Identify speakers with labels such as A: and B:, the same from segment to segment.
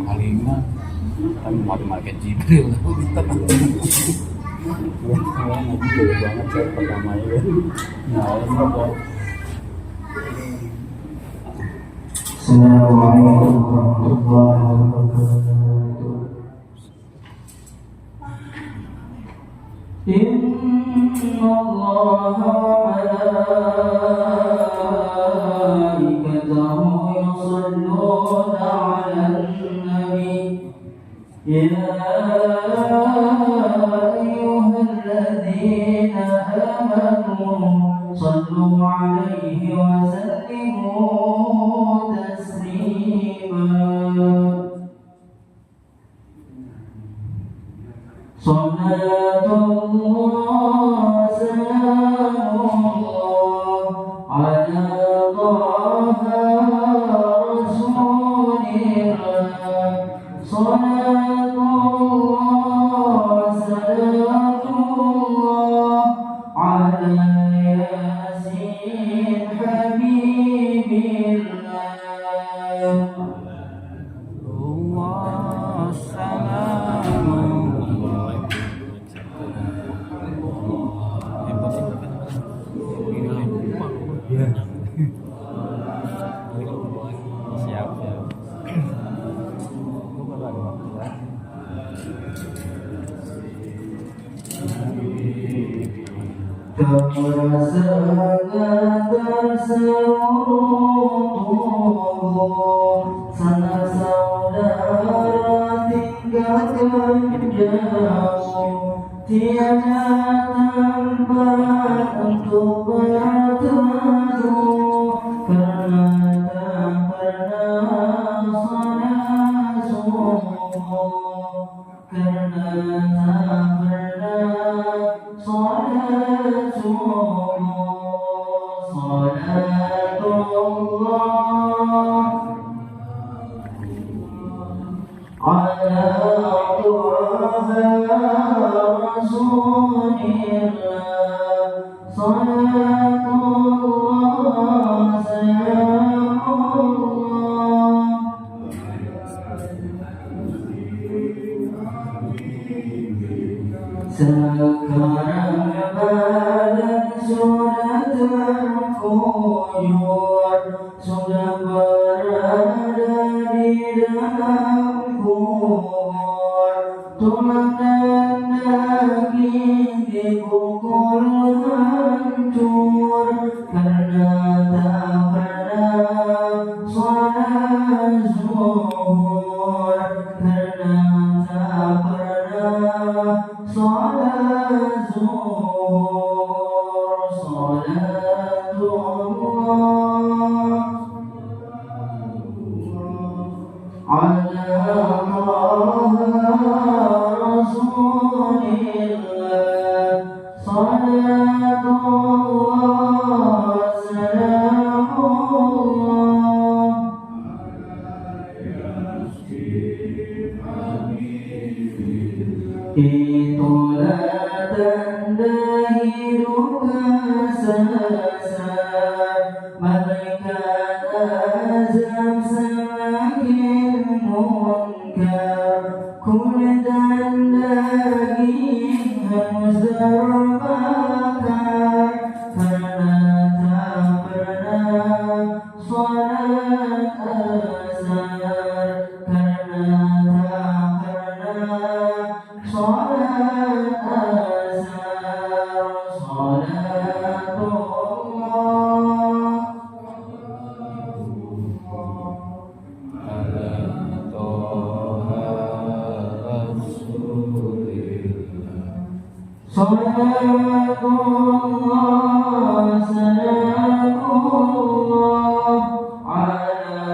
A: Halimah tapi market Jibril kita ngaji dulu banget saya pertama ya.
B: Assalamualaikum warahmatullahi wabarakatuh. Inna Allaha wa malaikatahu yusalluna 'alan nabi ya ayyuhalladzina amanu sallu 'alaihi wa sallimu Salatullah salamullah ala Taha Rasulillah. Salatullah salamullah ala Yasin Habibillah. Kerasakan terseluruh tubuh, sanak saudara tinggalkan jauh, tiada tempat untuk berteduh, karena tak pernah salat subuh, karena tak pernah salat subuh. Salatullah ala Taha Rasulillah. Salatullah salamullah. Sekarang badan sudah terkuyur, sudah berada di dalam kubur, tulang dan daging dipukul hancur, karena tak pernah salat zuhur, karena tak pernah salat zuhur. Salatullah ala Rasulillah. Salatullah salamullah. Itulah tanda hidup kesesat, malaikat azab semakin munkar, kulit dan daging hangus terbakar, karena tak pernah salat asar, karena tak pernah salat asar. Salatullah
A: ala Taha Rasulillah.
B: Salatullah salamullah ala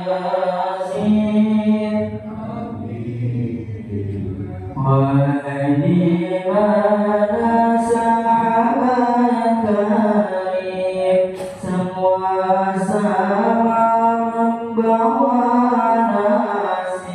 B: Yasin wahai mana sahabat karib, semua sama membawa nasib.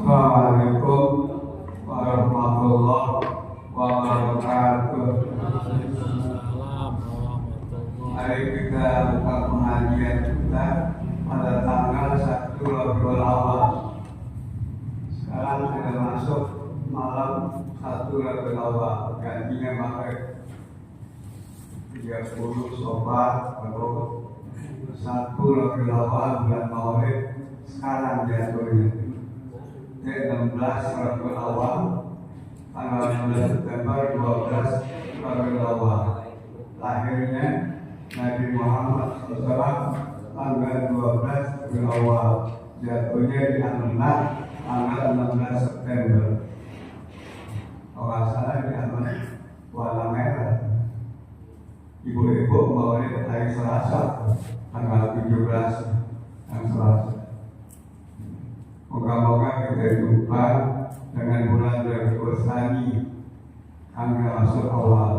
C: Assalamualaikum warahmatullahi wabarakatuh. Mari kita buka pengajian kita pada tanggal 1 Rabiul Awal. Sekarang sudah masuk malam 1 Rabiul Awal, gantinya maghrib 30 Syawal atau 1 Rabiul Awal bulan Maulid sekarang jatuhnya. 16 Rabiul Awal tanggal 16 September 12 Rabiul Awal. Lahirnya Nabi Muhammad SAW tanggal 12 Rabiul Awal. Jatuhnya di Amanah tanggal 16 September. Kalau salah di Amanah warna merah. Ibu-ibu Maulid hari Selasa tanggal 17 dan Selasa. Moga-moga kita jumpa dengan bulan Rabiul Tsani tanggal masuk awal.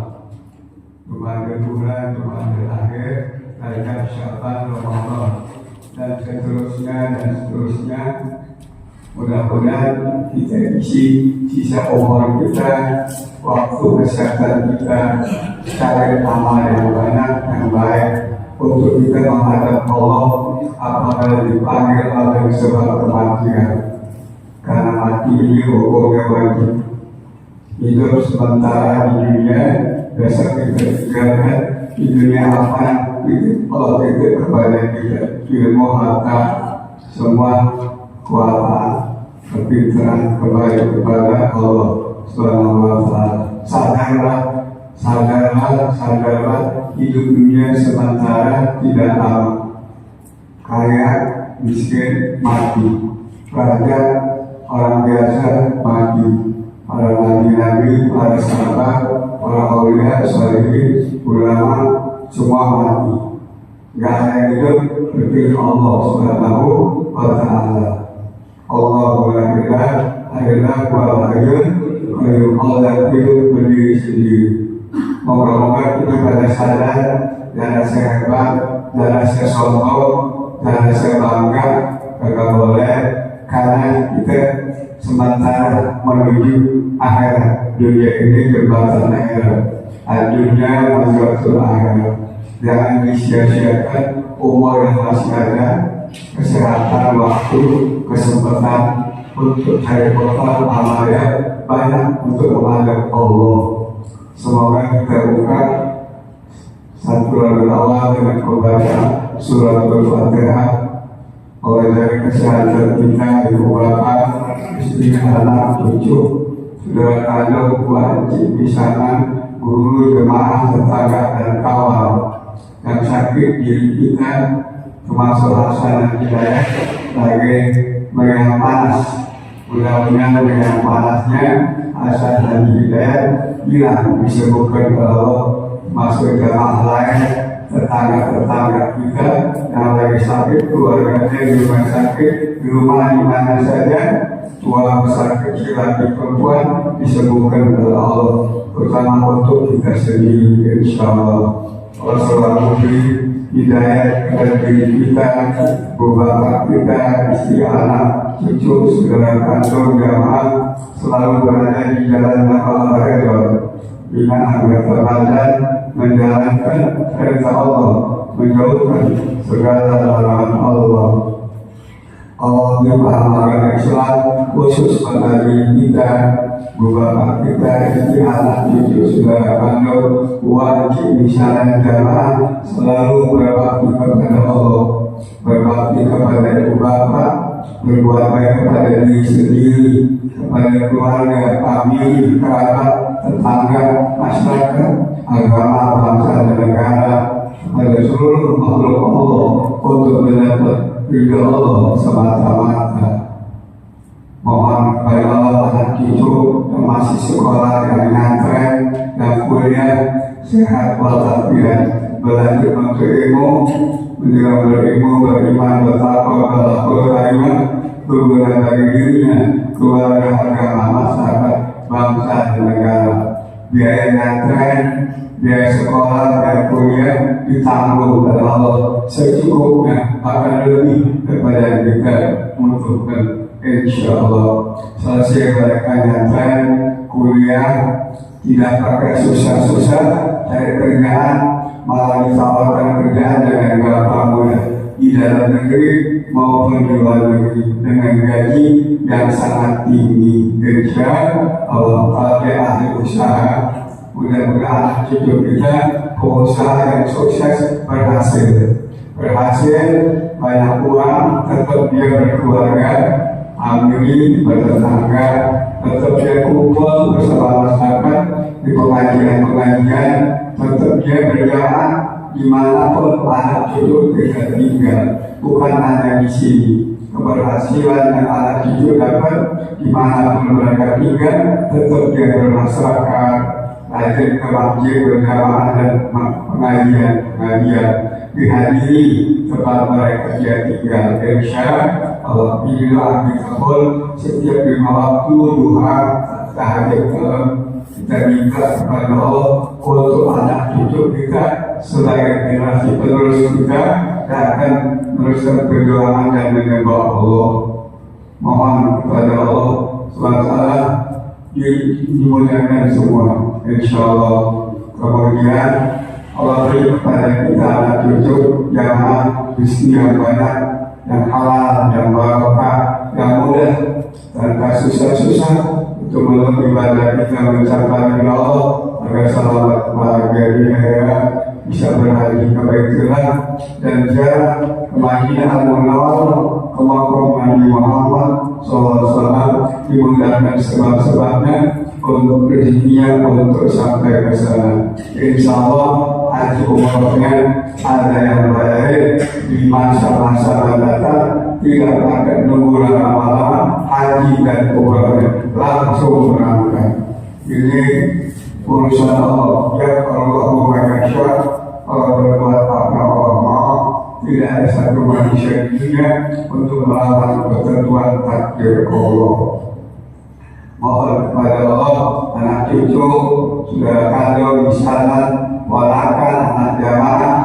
C: Jumadil bulan, Jumadil akhir, Rajab, Sya'ban, Ramadan dan seterusnya. Mudah-mudahan kita isi sisa umur kita, waktu kesehatan kita, cari amal yang banyak, yang baik untuk kita menghadap Allah apabila dipanggil oleh sebab kematian. Karena mati ini hukumnya wajib. Hidup sementara di dunia, besok kita tinggalkan di dunia apa yang Allah titip kepada kita, ilmu, harta, semua kekuatan, kepintaran kembali kepada Allah Subhanahu wa Ta'ala. Sadarlah, hidup dunia sementara, tidak lama. Kaya, miskin, mati. Raja, orang biasa, mati. Para nabi-nabi, para sahabat, para aulia, sholihin, ulama, semua mati. Gak ada yang hidup kecuali Allah Subhanahu wa Ta'ala. Allahu la ilaha illa huwal hayyul qayyum. Allah hidup berdiri sendiri. Moga-moga kita pada sadar dan rasa hebat, dan rasa sombong, dan rasa bangga, kagak boleh, karena kita sementara menuju akhirat. Dunia ini jembatan akhirat. Dunia mazratul akhirat. Jangan disia-siakan umur yang masih ada, kesehatan, waktu, kesempatan untuk cari bekal amal yang banyak untuk menghadap Allah. Semoga kita buka 1 Rabiul Awal dengan membaca surat Al-Fatihah. Oleh dari kesehatan kita, ibu bapak, istri, anak, cucu, saudara kandung, wajib, misalkan, guru, jemaah, tetangga, dan kawan yang sakit diri kita, termasuk hasanah hidayah lagi meriang panas. Mudah-mudahan dengan panasnya hasanah hidayah hilang, disembuhkan ke Allah, masuk jemaah lain, tetangga-tetangga kita yang lagi sakit, keluarganya di rumah sakit, di rumah di mana saja, tua besar kecil laki perempuan, disembuhkan oleh Allah, terutama untuk kita sendiri, insya Allah. Allah selalu beri hidayah kepada diri kita, bapak kita, istri, anak, cucu, saudara kandung, jamaah, selalu berada di jalan yang Allah redha, dengan anggota badan, menjalankan perintah Allah, menjauhkan segala larangan Allah. Allah mengamalkan Islam khusus pada diri kita, bapak kita, istri, anak, cucu, saudara kandung, wajib misalnya jamaah selalu berbakti kepada Allah, berbakti kepada ibu bapak, berbuat baik kepada diri sendiri, kepada keluarga, famili, kerabat, tetangga, masyarakat, agama, bangsa, dan negara, pada seluruh makhluk Allah untuk mendapat ridha Allah semata-mata. Mohon kepada Allah anak cucu yang masih sekolah, yang ngantren, yang kuliah, sehat walafiat, belajar untuk ilmu, menjaga berilmu, beriman, bertakwa, berlaku iman, berguna bagi dirinya, keluarga, agama, masyarakat, bangsa, dan negara. Biaya ngantren, biaya sekolah, biaya kuliah ditanggung oleh Allah secukupnya, akan lebih daripada yang kita butuhkan. Insya Allah selesai mereka nyantren kuliah, tidak pakai susah-susah cari kerjaan, malah ditawarkan kerjaan dengan gampang mudah di dalam negeri maupun di luar negeri dengan gaji yang sangat tinggi. Insya Allah pakai ahli usaha, mudah-mudahan cucu kita pengusaha yang sukses berhasil berhasil, banyak uang, tetap dia berkeluarga, amin, bertetangga, tetap dia kumpul bersama masyarakat di pengajian-pengajian, tetap dia berjalan dimanapun anak cucu kita tinggal, bukan hanya di sini. Keberhasilan yang anak cucu dapat dimanapun mereka tinggal, tetap dia bermasyarakat, rajin ke masjid berjamaah dan pengajian dihadiri tempat mereka dia tinggal. Insya Allah bila dikabul setiap 5 waktu duha tahajud malam kita minta kepada Allah untuk anak cucu kita sebagai generasi penerus kita dan akan meneruskan perjuangan dan menyembah Allah. Mohon kepada Allah SWT dimuliakan semua, insya Allah. Kemudian Allah beri kepada kita anak cucu yang rezeki yang banyak, yang halal, yang barokah, yang mudah, tanpa susah-susah untuk melalui ibadah kita mencapai Allah agar selamat bahagia di akhirat, bisa berhaji ke Baitullah dan jarak ke Madinah Al-Munawwarah ke makam Nabi Muhammad SAW, dimudahkan sebab-sebabnya untuk rezekinya untuk sampai ke sana. Insya Allah haji umrahnya ada yang baik di masa-masa mendatang, tidak akan nunggu lama-lama, haji dan umrahnya langsung berangkat. Ini urusan Allah. Ya kalau Allah Allah berbuat apa Allah mau, tidak ada satu manusia di dunia untuk melawan ketentuan takdir Allah. Mohon kepada Allah, anak cucu sudah kado di sana, walakan anak jamaah,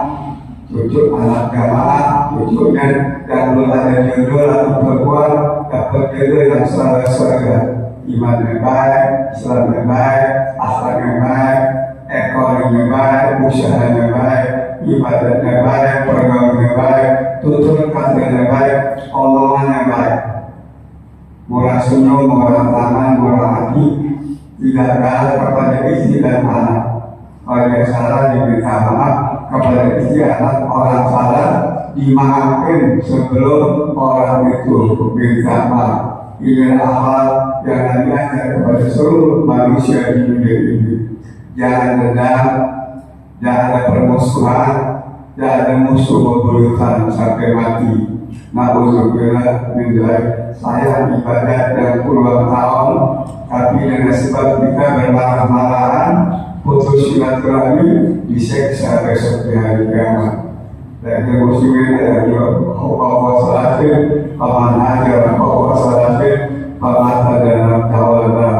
C: cucu anak jamaah, cucunya yang belum ada jodoh atau perempuan dapat jodoh yang salah-salah, iman yang baik, Islam yang baik, akhlak yang baik, ekonomi yang baik, usaha yang baik, ibadah yang baik, pergaulan yang baik, tutur kata yang baik, omongan yang baik. Murah senyum, murah tangan, murah hati, tidak kalah kepada istri dan anak. Kalau yang salah diminta maaf kepada istri anak, orang salah dimaafkan sebelum orang itu minta maaf. Ini akhlak yang diajar kepada seluruh manusia di dunia ini. Jangan dendam, jangan ada permusuhan, jangan ada musuh bebuyutan sampai mati. Na'udzubillah min dzalik. Saya ibadah yang puluhan tahun, tapi dengan sebab kita bermarah-marahan, putus silaturahmi, diseksa besok di hari kiamat. Dan yang muslimin ada juga bahwa salatin, paman ajar bahwa salatin, paman dan tawala.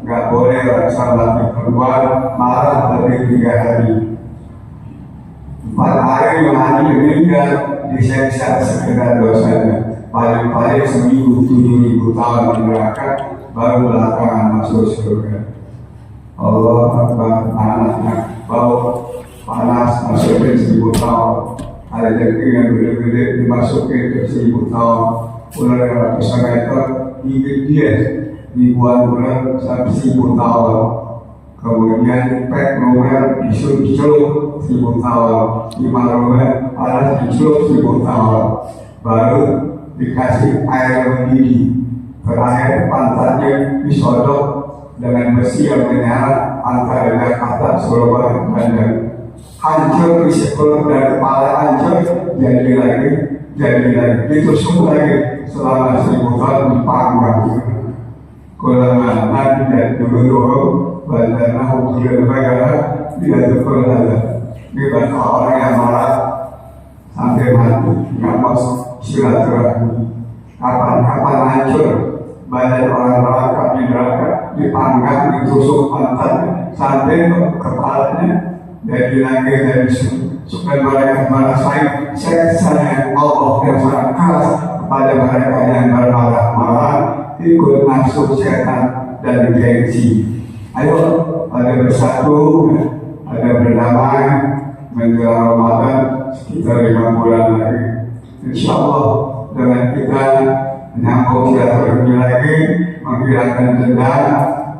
C: Gak boleh rasa lagi keluar marah lebih 3 hari. 4 hari mati meninggal diseksa sekedar dosanya. Paling-paling seminggu 7.000 tahun di neraka, baru belakangan masuk surga. Allah Akbar, anaknya bau panas masukin 1.000 tahun. Ada jengking yang gede-gede dimasukin ke 1.000 tahun. Ular yang ratusan meter gigit dia ribuan bulan sampai 1.000 tahun. Kemudian pek nomor dicelup 1.000 tahun, 5 nomor alas dicelup 1.000 tahun, baru dikasih air mendidih. Terakhir pantatnya disodok dengan besi yang menyala antara Jakarta, Surabaya, Bandar. Hancur isi perut dan kepala hancur, jadi lagi, ditusuk lagi selama 1.000 tahun dipanggang. Kulangan dan dulu bandana hukum negara tidak terpelada. Ini bahasa orang yang marah sampai mati, nggak mau silaturahmi. Kapan-kapan hancur badan orang neraka di neraka, dipanggang, ditusuk pantat sampai kepalanya, jadi lagi dari supaya mereka merasakan seksa Allah yang sangat keras kepada mereka yang bermarah-marah, ikut masuk setan dan gengsi. Ayo, ada bersatu, ada berdamai menjelang Ramadan sekitar 5 bulan lagi. Insya Allah dengan kita menyambung silaturahmi lagi, menghilangkan dendam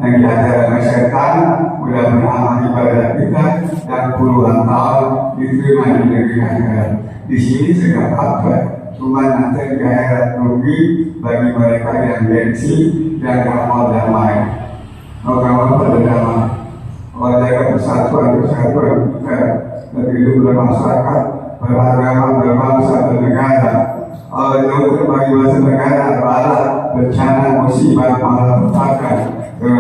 C: yang diajarkan setan, mudah-mudahan ibadah kita yang puluhan tahun diterima di negeri akhirat. Di sini segala apa, cuma nanti di akhirat rugi bagi mereka yang gengsi, yang gak mau damai. Mau pada damai, kalau jaga persatuan kita, hidup bermasyarakat, beragama, berbangsa, bernegara. Yang bagi bangsa negara adalah bencana musibah malapetaka ke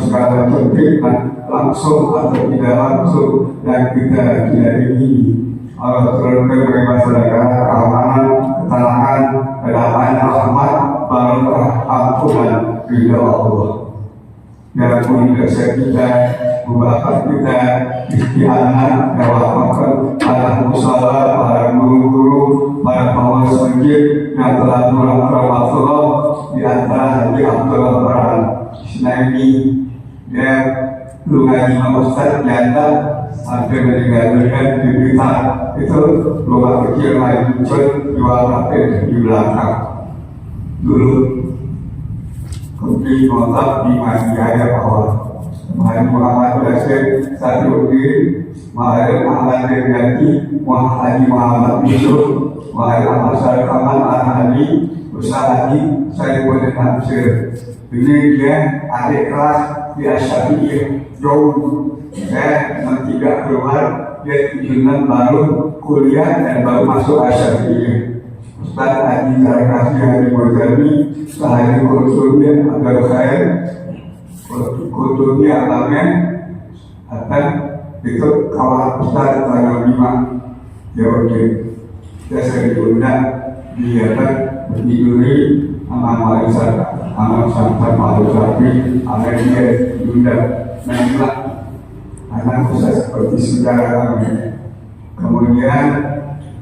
C: segala bentuk langsung atau tidak langsung yang kita tidak ingini. Allah turunkan bagi bangsa negara keamanan, ketenangan, kedamaian, rahmat, barokah, ampunan ridha Allah. Dan pun dosa kita, mubarak kita, isti'anah, dawafakan, para musalah, para guru-guru, para pengawas masjid yang telah rahmatullah di antara Haji Abdullah Baran Isnaini yang dulu ngaji Imam Ustaz nyata sampai meninggalkan di berita itu rumah kecil lain muncul jual kafe di belakang dulu kemudian kontak di Masjid bahwa Mahdi Muhammad Basir satu di Mahdi Ahmad Berganti Haji Muhammad Yusuf Mahdi Ahmad Sarkaman Al-Hadi Usahadi saya boleh nafsir ini dia adik kelas di Asyafi'iyah jauh saya tidak keluar dia tujuan baru kuliah dan baru masuk Asyafi'iyah Ustaz Haji Zarakasi Haji Mozami Sahari Kulturnya agar saya kulturnya alamnya akan itu kawan Ustaz tanggal 5 ya oke saya diundang dia kan berdiri sama Malaysia sama Sampai Malaysia sama dia diundang memang anak saya seperti saudara kami kemudian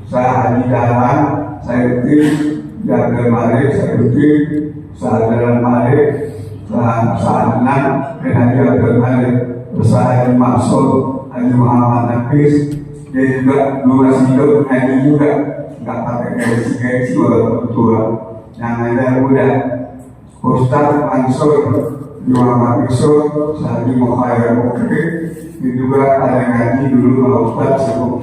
C: saya haji dalam saya rutin jaga malik saya rutin saya dalam malik saat enam dan Haji Abdul Malik bersama Haji Maksud Haji Muhammad Nafis dia juga dua hidup Haji juga nggak pakai gaji walaupun tua yang ada muda Ustaz Mansur Muhammad Yusuf Haji Mukhayar Mukri dia juga ada gaji dulu kalau Ustaz cukup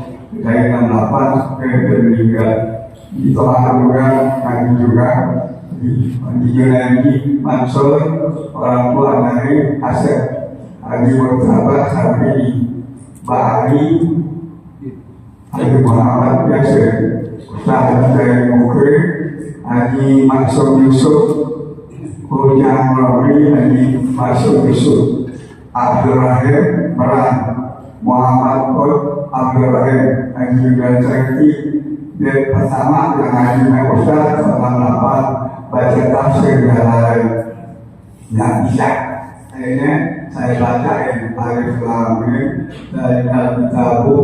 C: dari 68 sampai meninggal di Toha juga Haji juga di Junani Mansur orang tua dari Asep Haji Murtabak Sabri Bahari Haji Muhammad Yasir Ustaz dari Mukri Haji Mansur Yusuf Kujang Robi Haji Mansur Yusuf Abdul Rahim Meran Muhammad Qud Abdul Rahim Haji Yudan Sakti dan pertama yang Haji Ustaz selama 8 baca tafsir yang lain yang bisa akhirnya saya baca yang Alif Lam Mim dari Al-Kitabu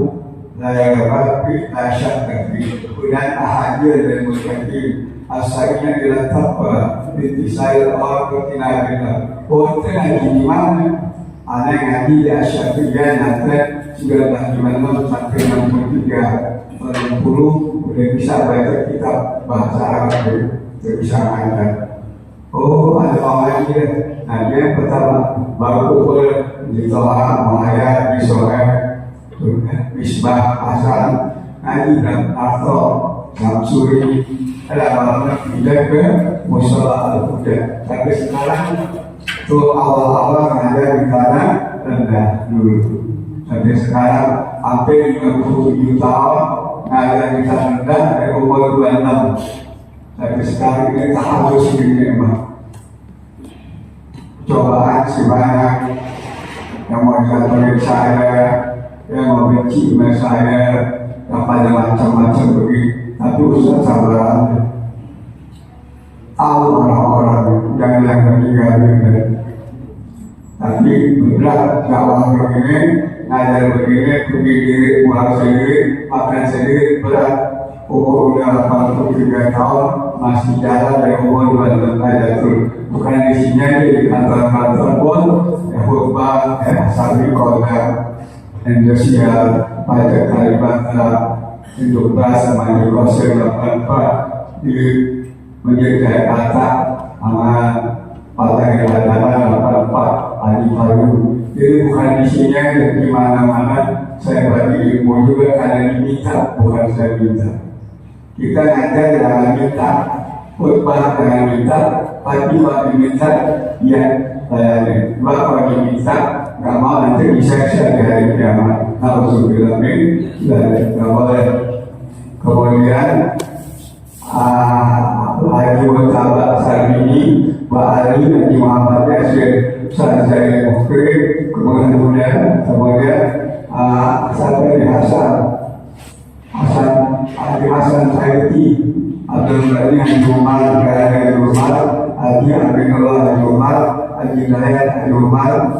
C: dari Rabbi Asyad Nabi kemudian Ahadiyah dan Mustaqim asalnya diletak di saya orang bertinabina untuk ngaji di mana ada ngaji di Asyafi'iyah nanti sudah ngaji mana sampai 63 udah bisa baca kitab bahasa Arab bisa ada. Oh ada orang lagi. Nah dia pertama baru pukul di Toha Mahaya di sore Misbah Hasan Nabi dan Arto Samsuri ada malam tidak ke Musola Al-Huda. Tapi sekarang tuh awal-awal ada di tanah rendah dulu. Sampai sekarang hampir 57 tahun ada di tanah rendah dari umur 26. Tapi sekarang ini tak harus memang cobaan sebanyak yang mau jatuhin saya, yang mau benci saya, yang pada macam-macam begitu. Tapi Ustaz sabar, tahu orang-orang yang meninggal ini. Tapi berat dakwah begini, ngajar begini, pergi diri, pulang sendiri, makan sendiri berat. Umur udah 83 tahun masih jalan dari umur 26 Hajatul bukan di sini di kantor-kantor pun khutbah sabi kota Indonesia pada Kalimantan untuk bahasa Mandi Kosir 84 di menjadi kata sama Partai Keadilan 84 ahli baru. Jadi bukan di sini aja, di mana-mana saya bagi ilmu juga ada diminta, bukan saya minta. Kita ngajar jangan minta, khutbah jangan minta, tapi kalau diminta, ya layani. Kalau diminta, nggak mau nanti diseksa di hari kiamat. Alhamdulillah, nggak boleh. Kemudian Haji Murtabak saat ini Pak Ali Haji Muhammad Yasir saya Mufri kemudian sampai Hasan Haji Hasan Saidi Abdul Ghani Haji Umar Haji Umar Haji Aminullah Haji Umar Haji Dayat Haji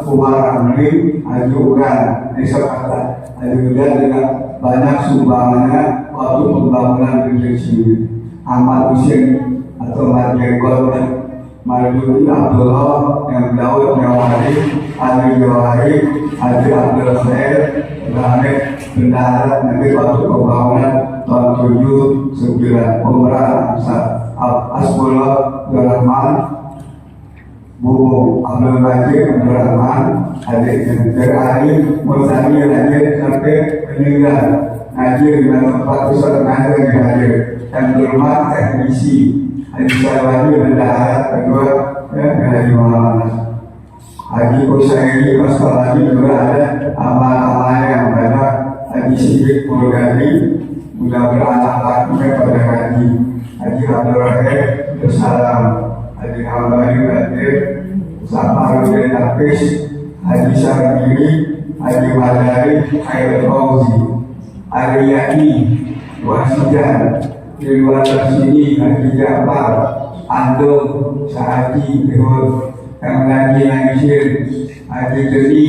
C: Umar Amri Haji Uran Desa Kata Haji Uran juga banyak sumbangannya waktu pembangunan Masjid sini. Ahmad Husin atau Marjengkol Marjudi Abdullah yang Daud Nyawari Ali Jawari Haji Abdul Khair Rahmat Bendahara nanti waktu pembangunan tahun 7 9 Umrah Asbullah Rahman Bubu Abdul Majid Abdul Rahman adik dari Ali Murtani Haji sampai meninggal Haji dengan tempat pusat ngajar di Haji dan berumah teknisi Haji Salwani bendahara kedua Haji Muhammad Haji Kusairi Paskalani juga ada amal-amal yang banyak Haji Sidik Purgani sudah beranak lagi pada Haji Abdul Rahim bersalam Haji Hambali Badir Sapar Udin Tapis Haji Sargiri Haji Madari Khairul Fauzi Ariyani Wasidan di luar sini Haji Jafar Ando Sahaji Bihur yang lagi Nangsir Haji Jeli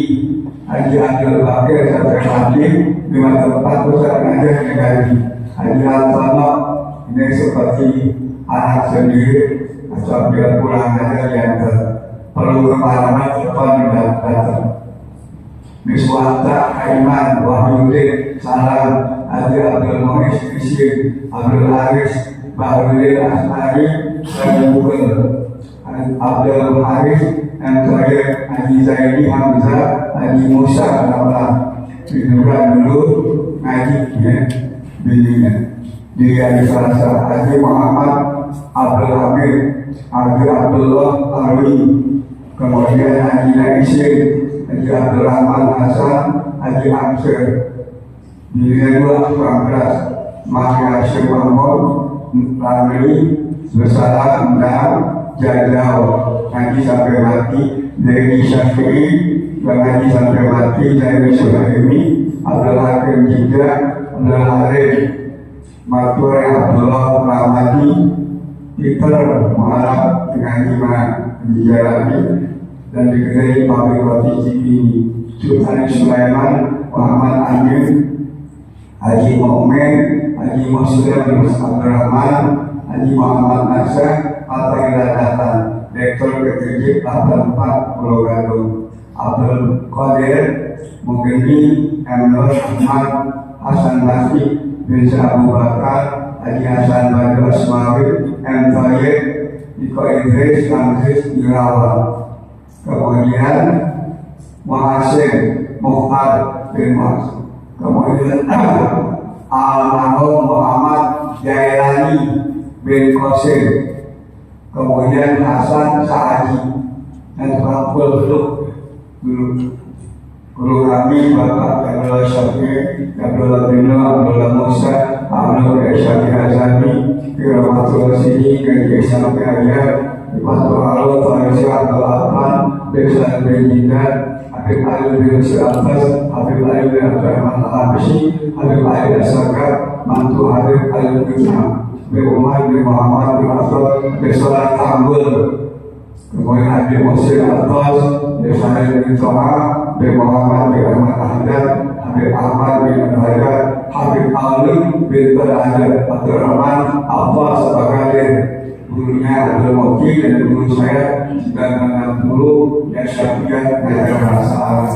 C: Haji Abdul Bakir sampai mati 5 tempat pusat ngajar negari Haji Al-Sama ini seperti anak sendiri asal bila pulang ngajar yang perlu kemana-mana depan datang Miswata Aiman Wahyudin Salam Haji Abdul Muhis Isin Abdul Haris Bahrudin Asmari dan Bukul Abdul Haris yang terakhir Haji Zaidi Hamzah Haji Musa Ramlah diduga dulu ngaji bininya di hari Selasa Haji Muhammad Abdul Hamid Haji Abdullah Alwi kemudian Haji Naisin Haji Abdul Rahman Hasan Haji Amsir di 2019 Mahya Syekh Mahmud Ramli bersalah dan Jajau Haji sampai mati dari Syafi'i dan Haji sampai mati dari Sulaimi Abdul Hakim juga Abdul Harim Matur Abdullah Rahmadi Peter Muhammad dengan 5 dijalani dan dikerjai pabrik roti Cikini Sultan Sulaiman Muhammad Amin Haji Mu'min Haji Muslim Abdul Rahman Haji Muhammad Nasir Atta Iladatan Direktur Keterjib 84 Pulau Gadung Abdul Qadir Mugeni Emrul Ahmad Hasan Basri bin Abu Bakar Haji Hasan Badr Asmawi M. Tayyib Iko Idris Amzis Irawa kemudian Muhasim Muhtar bin Mas kemudian Almarhum Muhammad Jailani bin Qasim kemudian Hasan Sa'adi dan tukang dulu guru kami Bapak Abdullah Syafi'i Abdullah bin Abdullah Musa Abdullah Syafi'i Azami Firamatul Sini Kaji sampai ayat Pastor Allah Tuhan Abdul Rahman Besan bin Jidat Habib Ali bin Syarafas Habib Ali bin Abdurrahman Al-Habsyi Habib Ali Asakar Mantu Habib Ali bin bin Umar bin Muhammad bin Asad bin Salat Tambul kemudian Habib Musyid Al-Tas bin Syahid bin Toha bin Muhammad bin Ahmad Ahmad Habib Ahmad bin Ahmad Habib Alim bin Ahmad Abdurrahman Abbas Bakalir gurunya Abdul Mokti dan guru saya 960 yang Syafi'ah dan bahasa Arab.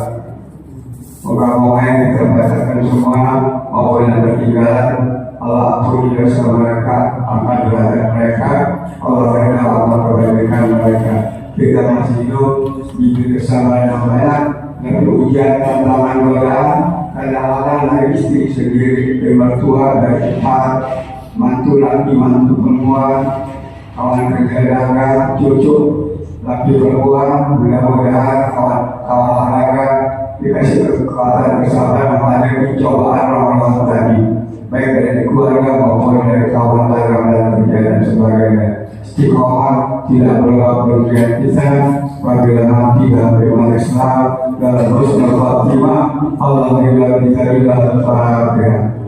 C: Moga-moga yang kita bacakan semua maupun yang tertinggalan Allah ampuni dosa mereka, ampun derajat mereka, Allah rela amal kebaikan mereka. kita masih hidup diberi kesabaran yang banyak dan ujian tantangan godaan kadang-kadang dari istri sendiri, dari mertua, dari empat, mantu laki, mantu perempuan, kawan kerja dagang, cucu, laki perempuan, mudah-mudahan kawan olahraga dikasih kekuatan kesabaran menghadapi cobaan orang-orang tadi, baik dari keluarga maupun dari kawan dagang dan kerja dan sebagainya. Istiqomah tidak berlebihan kita apabila mati dalam beriman Islam dalam husnul khatimah. Allah berilah kita dalam Al-Fatihah.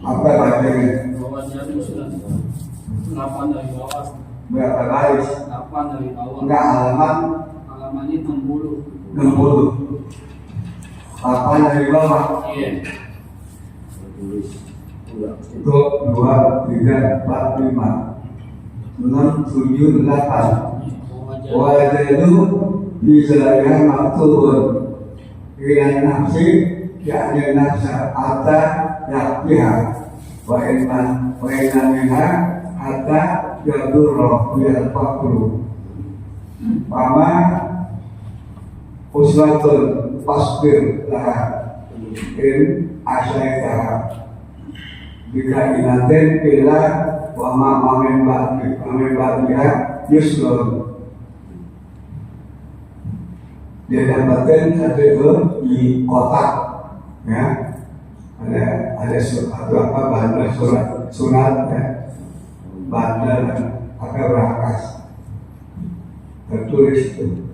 C: Apa bacanya?
D: Bawahnya itu sudah 8 dari bawah.
C: Berapa baris?
D: 8 dari bawah.
C: Enggak, halaman
D: Halamannya 60.
C: 60. Apa dari bawah?
D: Iya.
C: Itu 2, 3, 4, 5, 6, 7, 8. Wajadu bisa maktubun ilan nafsi yakni nafsa atta yaktiha wa inna minha hatta yadurra bil faqru pama uswatun fasbir laha in asyaitaha bika inatin ila wa ma mamin ba'diha yusrun. Dia dapatkan satu itu di kotak, ya ada suatu apa bandel surat ya, bandel apa berangkas tertulis itu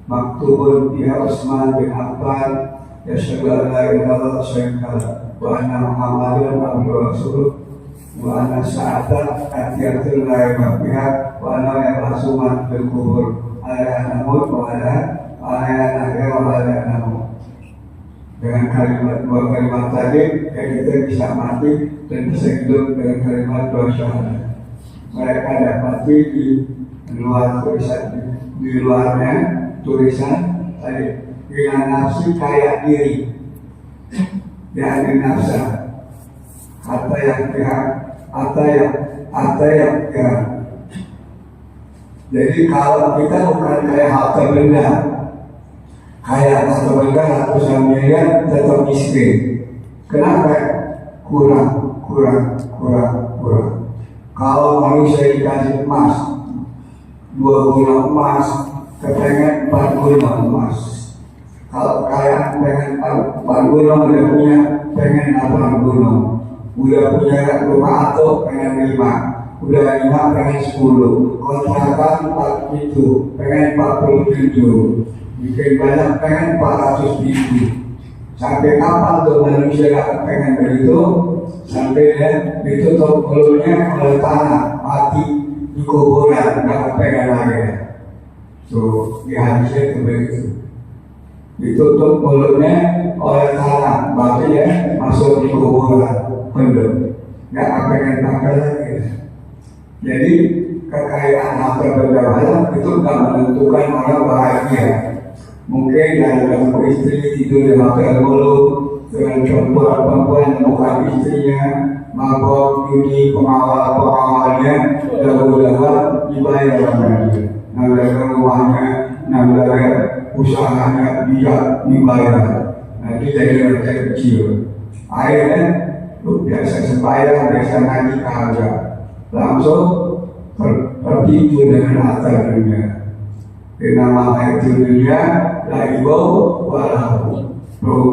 C: maktubun ya Utsman bin Affan ya syahadu la ilaha illallah wa anna Muhammadan abduhu rasul wa anna sa'ata atiyatul la ilaha illallah wa anna yab'atsuman fil qubur ala namut wa ala akhir wa ala namut. Dengan dua kalimat tadi kita bisa mati dan bisa hidup dengan kalimat dua syahadat. Mereka dapati di luar tulisan, di luarnya tulisan tadi dengan nafsi kaya diri dan nafsa kata yang jadi kalau kita bukan kayak harta benda, kayak harta benda ratusan miliar tetap miskin. Kenapa? Kurang. Kalau manusia dikasih emas 2 gram emas, kepengen 4 gram emas. Kalau kaya pengen 4 gram, udah punya pengen 8 gram. Udah punya rumah atau pengen 5. Udah 5 pengen 10. Kontrakan 4 itu pengen 47. Bikin banyak pengen 400.000. Sampai kapan tuh manusia gak pengen begitu? Sampai ditutup mulutnya oleh tanah, mati di kuburan, gak pengen lagi. Tuh di hadisnya itu begitu. Ditutup mulutnya oleh tanah, berarti masuk di kuburan, penuh, gak pengen lagi. Jadi kekayaan harta benda banyak itu gak menentukan orang bahagia. Mungkin dalam istri tidur di hotel dulu dengan perempuan yang bukan istrinya, mabok, judi, pengawal-pengawalnya, dahulu-dahulu dibayar lagi. Nambah rumahnya, nambah usahanya, dia dibayar. Nanti jadi mereka kecil. Akhirnya, biasa sembahyang, biasa ngaji kagak. Langsung tertipu dengan harta dunia. Nama itu dunia lagi bau walau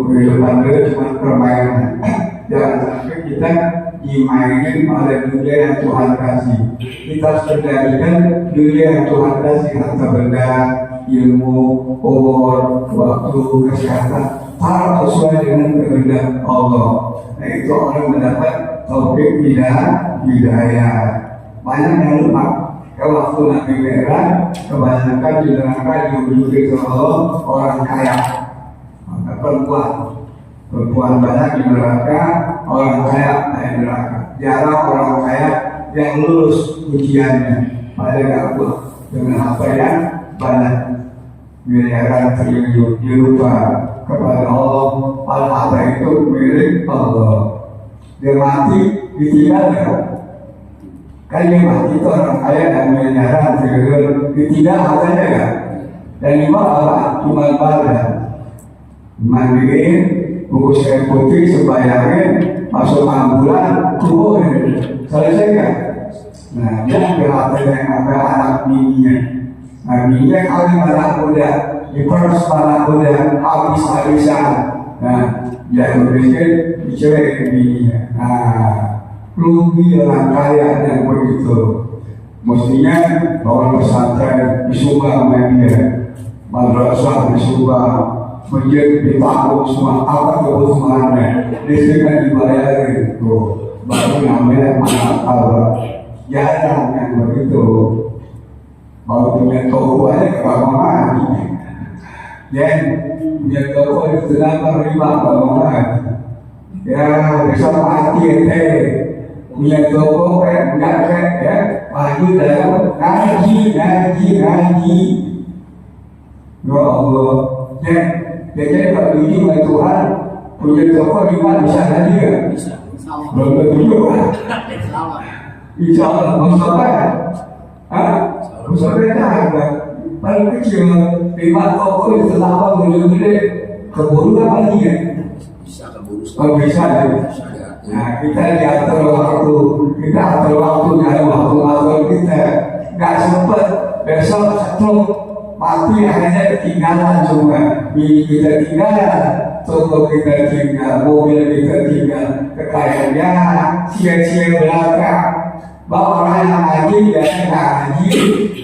C: kehidupan itu cuma permainan. Jangan sampai kita dimainin oleh dunia yang Tuhan kasih. Kita kendalikan dunia yang Tuhan kasih, harta benda, ilmu, umur, waktu, kesehatan, harus sesuai dengan kehendak Allah. Nah itu orang mendapat taufik hidayah. Banyak yang lupa. Waktu Nabi Mi'raj kebanyakan di neraka diuji ke orang kaya, maka perempuan Perempuan banyak di neraka, orang kaya di neraka. Jarang orang kaya yang lulus ujiannya, pada gabung dengan apa yang banyak miliaran triliun. Dia lupa kepada Allah, apa itu milik Allah. Dia mati ditinggalkan. Kan dia mati itu orang kaya dan miliaran triliun, ditinggal hartanya kan. Dan lima apa? Cuma badan, mandiin, bungkus air putih, sembayangin, masuk ambulan, kubur, selesai kan? Nah, dia ambil hartanya yang ada anak bininya. Nah, bininya kawin anak muda, diperas anak muda, habis-habisan. Nah, dia miskin, dicerai bininya. Nah, rugi orang kaya yang begitu. Mestinya orang pesantren disumbang sama dia, madrasah disumbang, masjid ditanggung semua apa kebutuhannya, listriknya dibayarin tuh, baru namanya manakal. Jarang yang begitu, baru punya toko aja kalau mati, dan punya toko itu kenapa riba kalau mati, ya bisa mati punya toko enggak ya maju dalam ngaji. Ya Allah, jadi kalau ini oleh Tuhan punya toko di mana bisa ngaji ya?
D: Bisa.
C: Belum tentu juga. Insya Allah, maksudnya, maksudnya ada paling kecil 5 toko itu selama gede-gede keburu apa lagi ya?
A: Bisa keburu.
C: Oh bisa ya. Nah, kita diatur waktu, kita atur waktunya, waktu kita nggak sempet besok setruk mati akhirnya ketinggalan semua. Bini kita tinggalan, toko kita tinggal, mobil kita tinggal, kekayaannya sia-sia belaka. Bahwa orang yang ngaji biasanya ngaji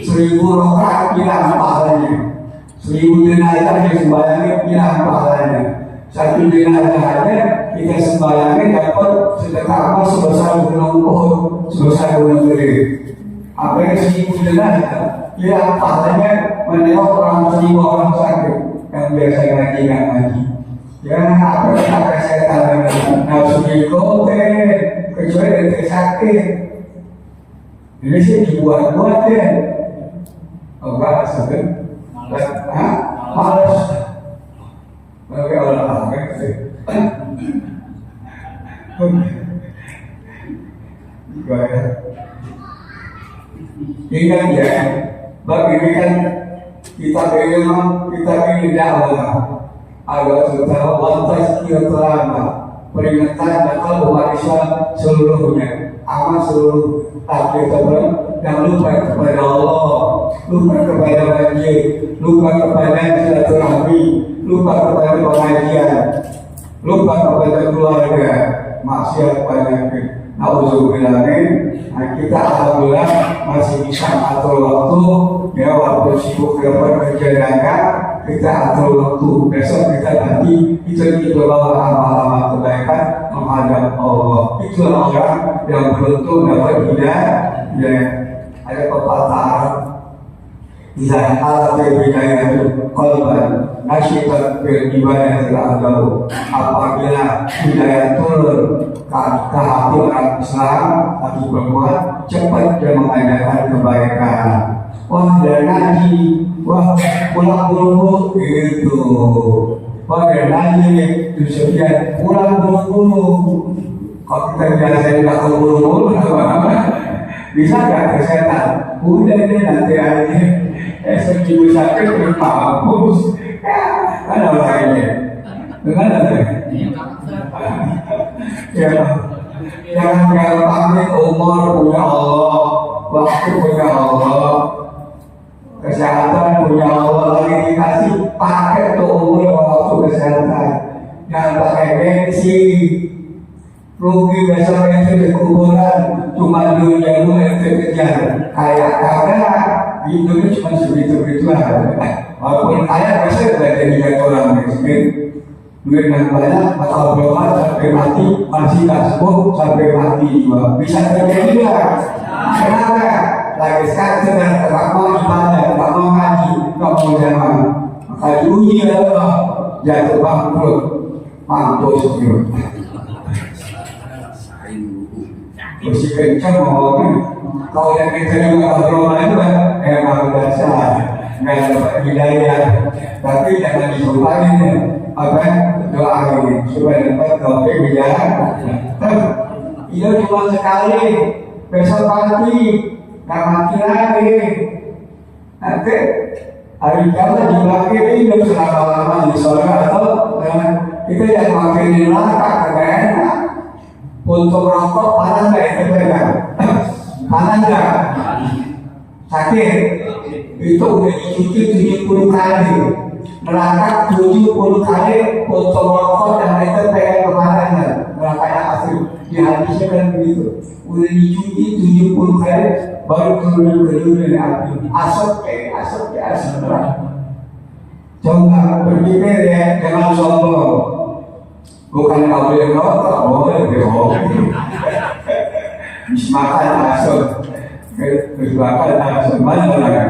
C: 1000 rakaat hilang pahalanya, 1000 jenazah yang sembayangnya hilang pahalanya. 1 jenazahnya kita sembayangnya dapat sedekah sebesar gunung Uhud, sebesar gunung gede. Apa yang 1000 jenazah? Ya pahalanya menengok orang 1000 orang sakit yang biasa ngaji nggak ngaji. Ya apa yang akan saya katakan? Nafsu kote kecuali dari sakit. Ini sih dibuat-buat ya. Oh enggak, sakit. Malas. Oke, olahraga sih. Gaya. Ingat ya, bab ini kan kita pilih dakwah. Agak sudah lantas kita terlama peringatan bakal umat Islam seluruhnya, aman seluruh takdir teman yang lupa kepada Allah, lupa kepada wajib, lupa kepada silaturahmi, lupa kepada pengajian, lupa kepada keluarga, maksiat banyak. Nauzubillah. Nah, kita alhamdulillah masih bisa atur waktu, ya walaupun sibuk kerja dagang, kita atur waktu. Besok kita nanti itu bawa amal-amal kebaikan menghadap Allah. Itulah orang yang beruntung dapat hidayah. Ya, ada pepatah Arab. Izah ala hidayah qalban nasyidat bil ibadah al-agau. Apabila hidayah turun ke hati orang Islam, hati perempuan, cepat dia mengadakan kebaikan. Wah, dia ngaji, wah pulang buru gitu. Wah, dia ngaji, disediakan pulang buru. Kalau kita biasa tidak buru-buru, bisa nggak kesehatan? Udah deh nanti aja. Seminggu sakit berpapus, kan orangnya, dengan ada. Ya, jangan gampang umur punya Allah, waktu punya Allah, kesehatan punya Allah, lagi dikasih pakai tuh umur waktu kesehatan, jangan pakai bensi. Rugi besok yang di kuburan, cuma dunia lu yang kejar, kayak kagak. Hidupnya cuma segitu-gitu lah. Walaupun kaya bisa jadi orang miskin. Duit yang banyak atau berobat sampai mati masih tak sembuh sampai mati juga. Bisa terjadi juga. Kenapa? Lagi sekarang sedang tak mau ibadah, tak mau ngaji, tak mau zaman. Maka diuji Allah jatuh bangkrut. mampus gitu. Mesti kencang ngomongnya. Kalau yang kita juga berdoa itu kan emang dasar, nggak dapat hidayah. Tapi jangan dilupain apa doa ini supaya dapat taufik hidayah. Itu cuma sekali, besok pagi nggak mati lagi. Nanti hari kiamat dipakai hidup selama-lama di surga atau kita yang makin di neraka kagak enak. Untuk rokok panas nggak itu pegang? Panas nggak? Sakit? Itu udah dicuci 70 kali. Neraka 70 kali untuk rokok dan itu pegang kemarin. Neraka yang asli di hadisnya kan begitu. Udah dicuci 70 kali baru turun ke dunia api. Asap. Coba berpikir ya, jangan sombong. Bukan kau boleh merokok, boleh berhobi. Makan asam, makan asam mana lagi?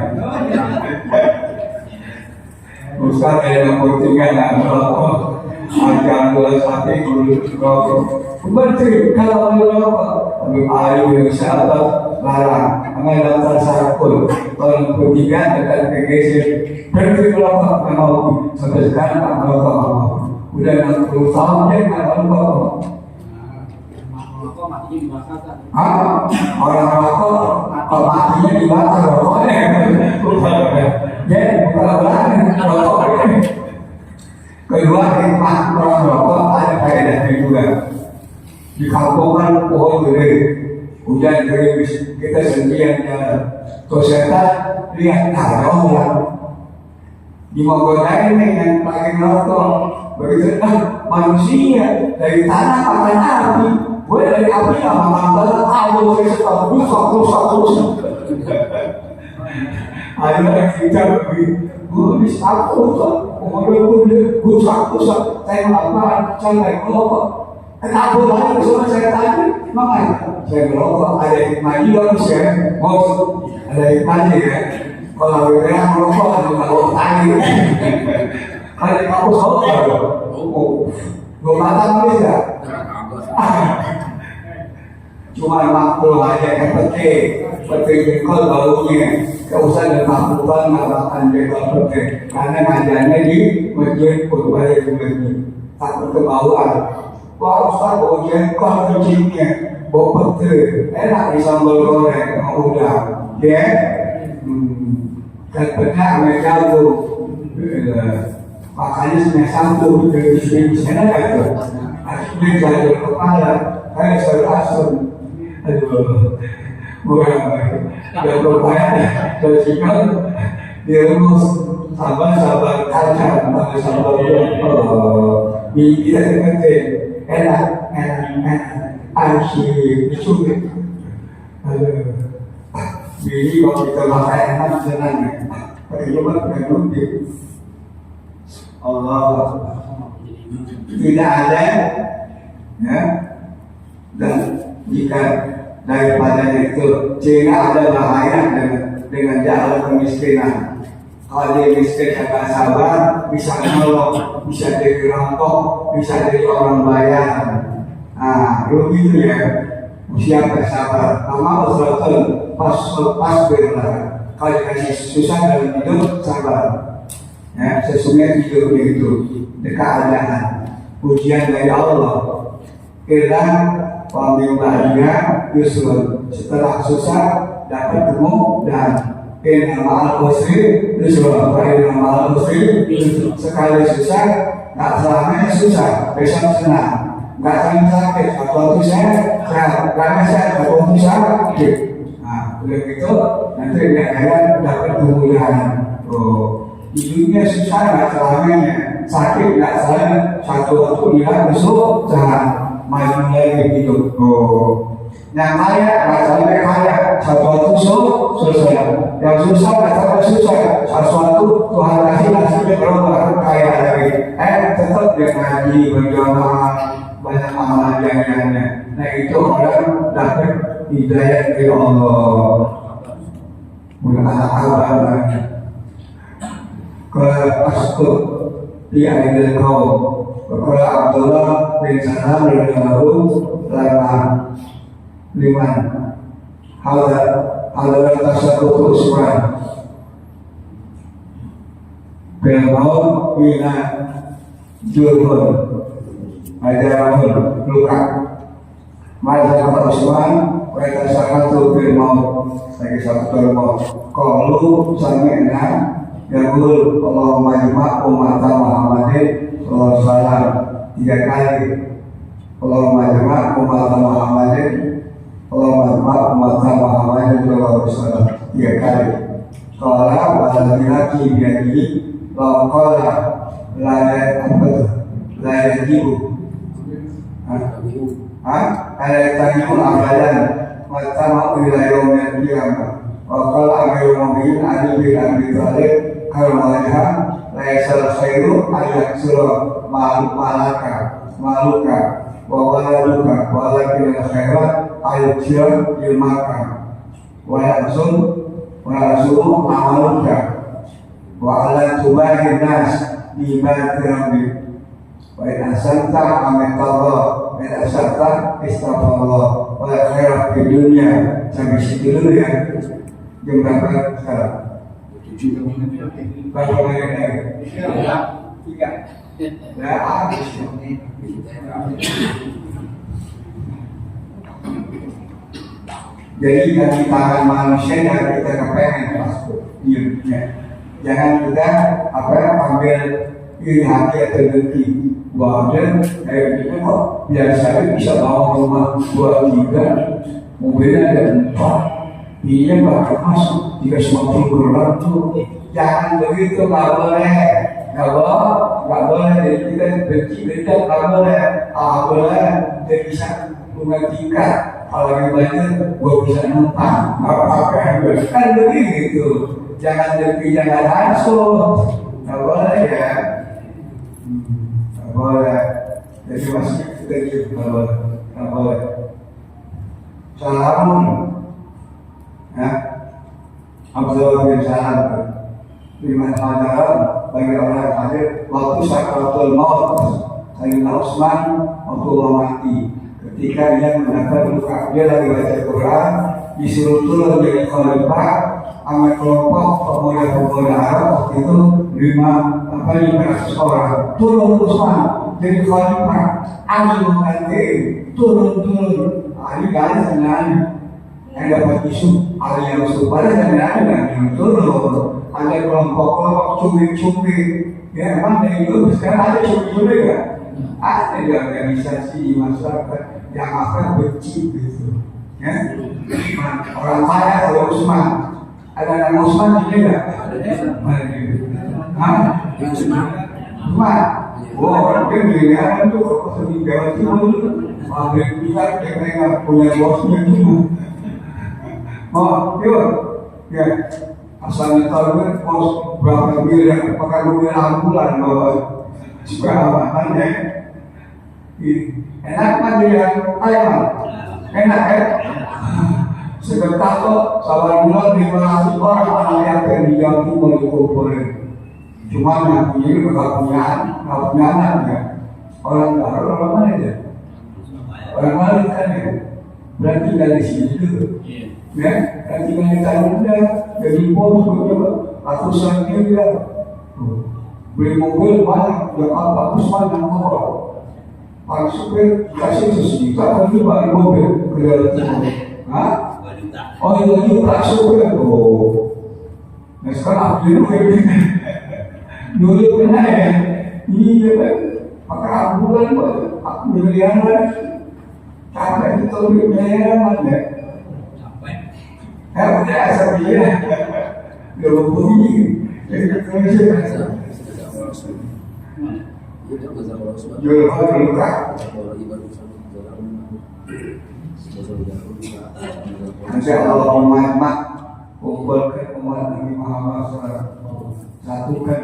C: Ustaz yang pentingnya nak merokok, ajang bola sapi guru merokok. Betul kalau merokok, tapi ayu yang sahabat larang. Mengenai daftar sarakul, tahun ketiga dekat PGC berhenti merokok mau sampai sekarang tak merokok mau. Udah 60 tahun dia nggak merokok.
D: Merokok matinya dibakar kan?
C: Orang merokok kalau matinya dibakar rokoknya. Jadi kalau berani merokok. Kedua hikmah orang merokok ada faedahnya juga. Di kampung kan pohon gede, hujan gerimis, kita sendirian jalan. Terus setan lihat orang di Mogodain yang pakai merokok. Begitu manusia dari tanah pakai api, gue dari api sama mantan kabel dari sekolah rusak. Akhirnya kita bisa rusak, kemudian rusak. Saya apa? Saya naik merokok. Kenapa lagi soalnya saya tanya, makanya saya merokok ada hikmah juga saya mau ada hikmahnya ya. Kalau kita merokok ada kalau tanya. Kalau kamu saudara, belum matang habis ya? Cuma makhluk aja yang penting jengkol baunya. Gak usah dimaklukan makan jengkol penting. Karena ngajarnya di masjid berbalik di masjid. Takut kebauan. Wah Ustaz bau jengkol kencingnya, bau petir. Enak di sambal goreng, udah. Ya? Dan benar sama jagung. Makanya saya sambung dari sini sana itu, akhirnya jadi kepala, saya selalu asal, aduh, bukan, yang berupaya dari sini dirumus sabar kaca, sabar kita ngerti, enak, asyik, disuruh, aduh, ini kalau kita makan enak senang, tapi cuma dengan Allah tidak ada ya, dan jika daripada itu jika ada bahaya dengan jalan kemiskinan. Kalau dia miskin agak sabar, bisa nolong, bisa jadi rampok, bisa jadi orang bayar. Begitu ya, siapa sabar, amal usahakan pas berlah. Kalau dikasih susah dalam hidup sabar. Ya, sesungguhnya hidup itu keadaan ujian dari Allah. Kira wamil bahagia yusrun, setelah susah dapat temu dan inna ma'al usri yusrun, inna ma'al usri yusrun. Sekali susah nggak selamanya susah, besok senang. Nggak sering sakit, atau itu sehat, karena sehat atau itu sakit. Udah gitu nanti di akhirat dapat kemudahan. Di dunia susah nggak selamanya, sakit nggak selamanya, satu waktu dia besok jangan maju lagi gitu. Yang kaya nggak selamanya kaya, satu waktu susah. Yang susah nggak selamanya susah, sesuatu Tuhan kasih nasibnya berubah kaya lagi. Tetap dia ngaji berjamaah banyak amalan yang nah itu orang dapat hidayah dari Allah. Mudah anak kabar ke pasku di akhir kaum. Berkala Abdullah bin Salam radhiyallahu lama liman hadar tasawuf Usman belmau bina jurhun ajarahun luka mazhab Usman mereka satu belmau lagi satu belmau kalau sami'na yaqul Allahumma jma' ummata Muhammadin sallallahu alaihi wasallam 3 kali Allahumma jma' ummata Muhammadin Allahumma jma' ummata Muhammadin sallallahu alaihi wasallam 3 kali qala wa laki biadi wa qala la yajibu ada tanyul abadan wa tamau ila yaumil qiyamah wa qala amirul mu'minin Ali bin Abi Thalib kalmaliha laisal khairu ayak surah maluka wa waladuka walakin khairat ayak surah ilmaka wa yasum amaluka wa ala tubahin nas ibadati rabbi wa in asanta amatallah wa in asanta istaghfarallah wa khairat di dunia sampai situ dulu ya jumlah sekarang
A: 7
C: berapa banyak lagi? 3 nah habis jadi dari tangan manusia yang kita kepengen masuk ya. Jangan kita ambil iri hati atau dengki bahwa kayak gitu kok biasanya bisa bawa rumah 2-3 mobilnya ada 4 dia bakal masuk 350 orang tuh jangan begitu nggak boleh jadi kita benci beda nggak boleh dia bisa menggantikan kalau yang banyak gua bisa numpang apa kan begitu jangan dengki jangan hasut nggak boleh ya nggak boleh jadi masih kita gitu nggak boleh salamun ya, Abdullah bin Salam lima ajaran bagi orang yang hadir waktu sakaratul maut Sayyidina Utsman waktu mati ketika dia mendapat luka dia lagi baca Quran disuruh turun dari khalifah sama kelompok pemuda Arab waktu itu 500 orang turun Utsman jadi khalifah Ali mengganti turun Ali garis dengan yang dapat isu Ali yang supaya dan yang turun ada kelompok cumi-cumi ya emang dari dulu sekarang ada cumi-cumi kan ada di organisasi di masyarakat yang akan benci gitu ya orang kaya kalau Utsman ada nama Utsman di sini nggak? Utsman dia miliaran tuh di Jawa Timur pabrik besar dia punya bosnya itu yuk, ya, asalnya tahu kan bos berapa miliar, pakai mobil ambulan bawa juga apa-apanya. Enak kan dia, enak ya. Sebentar kok, sabar bulan 500 orang anak yatim di Jawa Timur dikumpulin. Cuma yang punya nggak punya anak ya. Orang baru orang mana aja? Orang mana kan ya? Berarti dari situ. Ya, dan tinggal ditanya jadi bos ratusan miliar beli mobil banyak Jakarta Utsman yang mau Pak supir kasih sejuta beli mobil ke Jawa Timur oh itu Pak supir nah sekarang beli mobil dulu pernah ya iya kan pakai ambulan aku miliaran capek itu miliaran ya udah asal dia gak bunyi jadi kerja jual luka nanti Allah umat kumpulkan umat Nabi Muhammad SAW satukan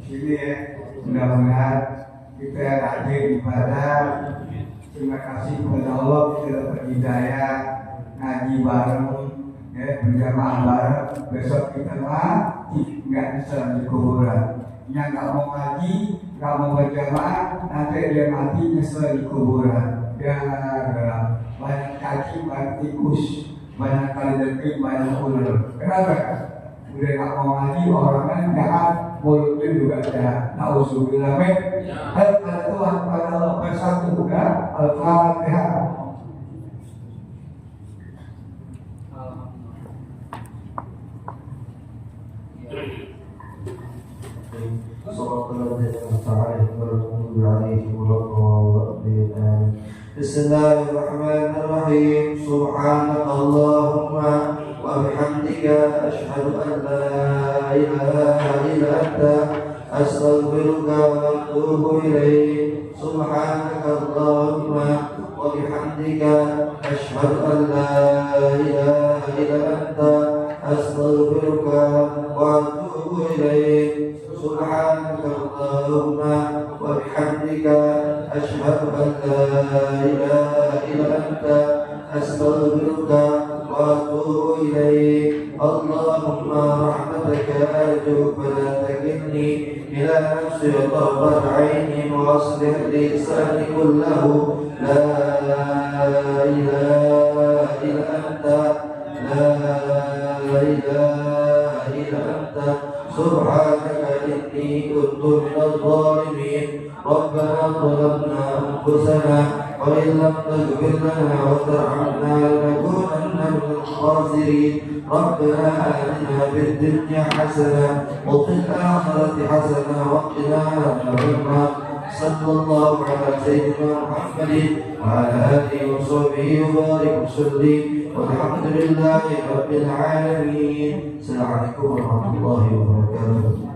C: sini ya mudah-mudahan kita rajin ibadah terima kasih kepada Allah kita dapat hidayah ngaji bareng ya berjamaah bareng besok kita mati nggak bisa di kuburan yang nggak mau ngaji, nggak mau berjamaah, nanti dia mati nyesel di kuburan. Ya, banyak cacing, banyak tikus, banyak kali dengki, banyak ular. Kenapa? Udah nggak mau ngaji, orangnya jahat, mulutnya juga jahat. Nauzubillah min. Al-Tuhan pada Allah bersatu juga. Al-Fatihah.
E: Bismillahirrahmanirrahim. Subhanakallahumma wa bihamdika asyhadu an la ilaha illa anta astaghfiruka wa atubu ilaik. Subhanakallahumma wa bihamdika asyhadu an la ilaha illa anta astaghfiruka wa atubu ilaik. Subhanakallahumma wa bihamdika asyhadu an la ilaha illa anta astaghfiruka wa atubu ilaik. Allahumma rahmataka arju fala takilni ila nafsi tarfat aini wa aslih li lisani kullahu la ilaha illa anta la ilaha illa anta subhanaka inni kuntu minadh dhalimin. Rabbana zalamna anfusana wa in lam taghfir lana wa tarhamna lanakunanna minal khasirin. Rabbana atina fid dunya hasanah wa fil akhirati hasanah wa qina adhaban nar. Sallallahu ala sayyidina Muhammadin wa ala alihi wa sahbihi wa barik wa sallim. Walhamdulillahi rabbil alamin. Assalamualaikum warahmatullahi wabarakatuh.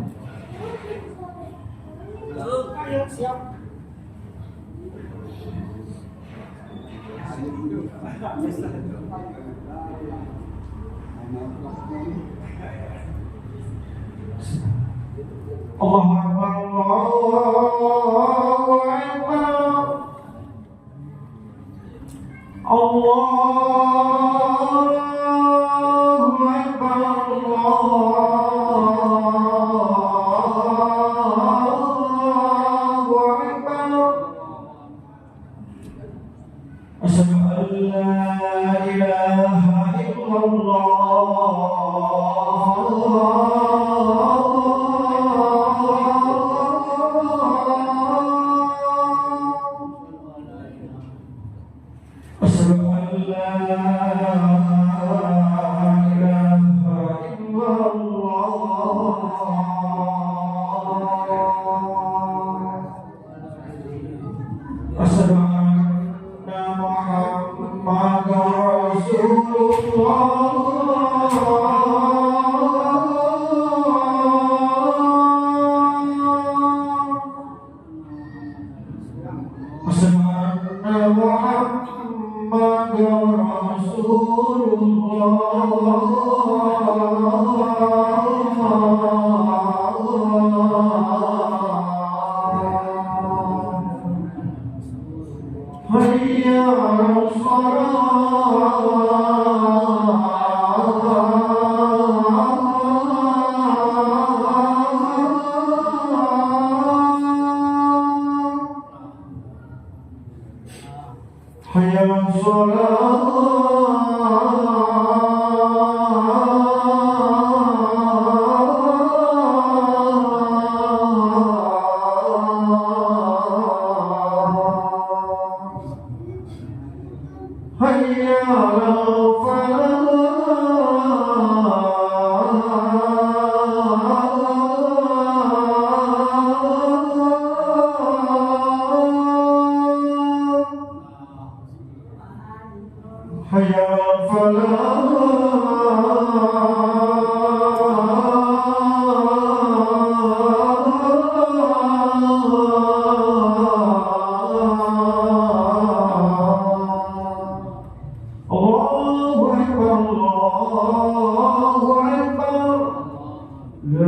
B: Allahu Akbar, Allahu Akbar, Allahu Akbar, Allahu Akbar. Asyhadu an la ilaha illallah. La